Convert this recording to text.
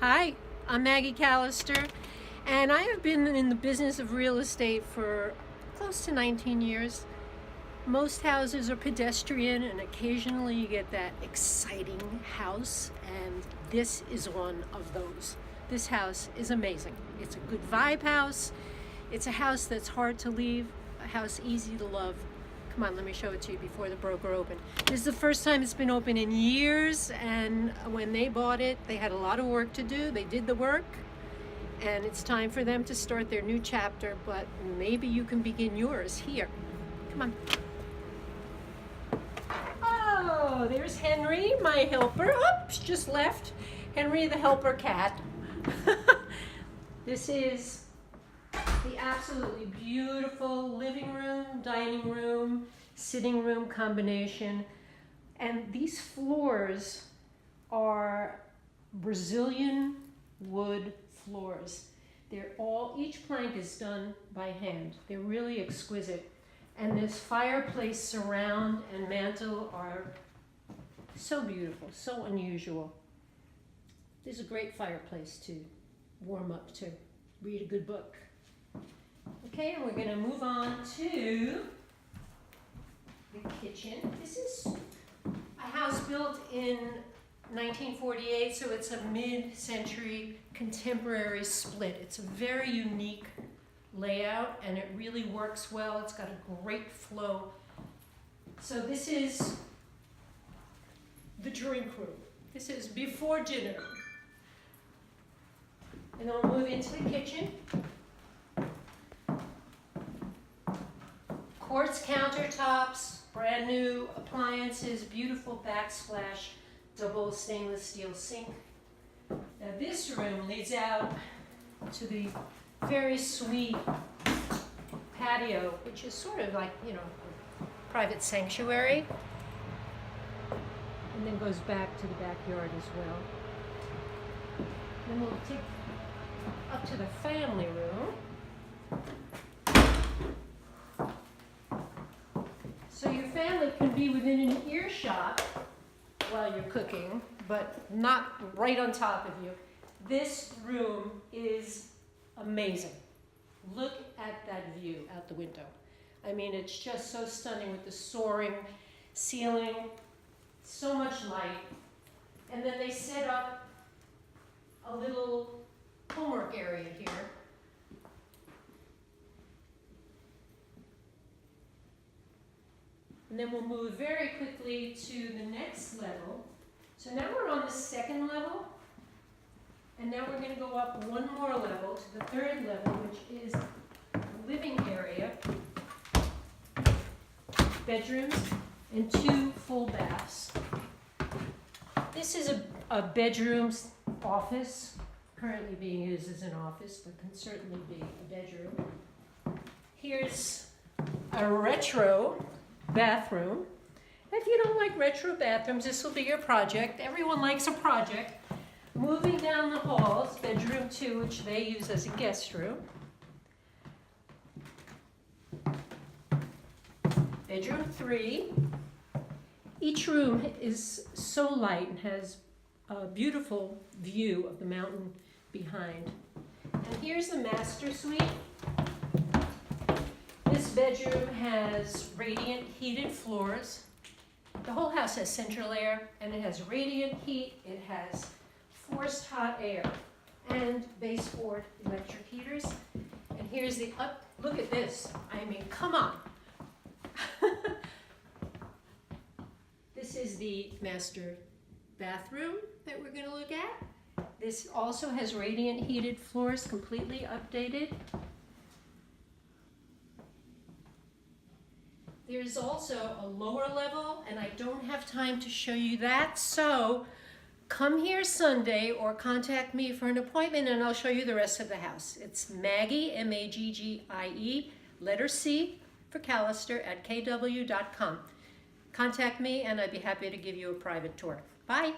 Hi, I'm Maggiec, and I have been in the business of real estate for close to 19 years. Most houses are pedestrian, and occasionally you get that exciting house, and this is one of those. This house is amazing. It's a good vibe house. It's a house that's hard to leave, a house easy to love. Come on, let me show it to you before the broker opened. This is the first time it's been open in years, and when they bought it, they had a lot of work to do. They did the work, and it's time for them to start their new chapter, but maybe you can begin yours here. Come on. Oh, there's Henry, my helper. Oops, just left. Henry the helper cat. This is the absolutely beautiful living room, dining room, sitting room combination. And these floors are Brazilian wood floors. Each plank is done by hand. They're really exquisite. And this fireplace surround and mantle are so beautiful, so unusual. This is a great fireplace to warm up to, read a good book. Okay, and we're going to move on to the kitchen. This is a house built in 1948, so it's a mid-century contemporary split. It's a very unique layout, and it really works well. It's got a great flow. So this is the drink room. This is before dinner. And then we'll move into the kitchen. Quartz countertops, brand new appliances, beautiful backsplash, double stainless steel sink. Now this room leads out to the very sweet patio, which is sort of like, a private sanctuary, and then goes back to the backyard as well. Then we'll take up to the family room. So your family can be within an earshot while you're cooking, but not right on top of you. This room is amazing. Look at that view out the window. I mean, it's just so stunning with the soaring ceiling, so much light. And then they set up a little homework area here. And then we'll move very quickly to the next level. So now we're on the second level. And now we're going to go up one more level to the third level, which is the living area, bedrooms, and 2 full baths. This is a bedroom's office, currently being used as an office, but can certainly be a bedroom. Here's a retro bathroom. If you don't like retro bathrooms, this will be your project. Everyone likes a project. Moving down the halls, bedroom 2, which they use as a guest room. Bedroom 3. Each room is so light and has a beautiful view of the mountain behind. And here's the master suite. This bedroom has radiant heated floors. The whole house has central air, and it has radiant heat. It has forced hot air and baseboard electric heaters. And here's the look at this. I mean, come on. This is the master bathroom that we're going to look at. This also has radiant heated floors, completely updated. There's also a lower level, and I don't have time to show you that, so come here Sunday or contact me for an appointment and I'll show you the rest of the house. It's Maggie, M-A-G-G-I-E, letter C for Calister @kw.com. Contact me and I'd be happy to give you a private tour. Bye.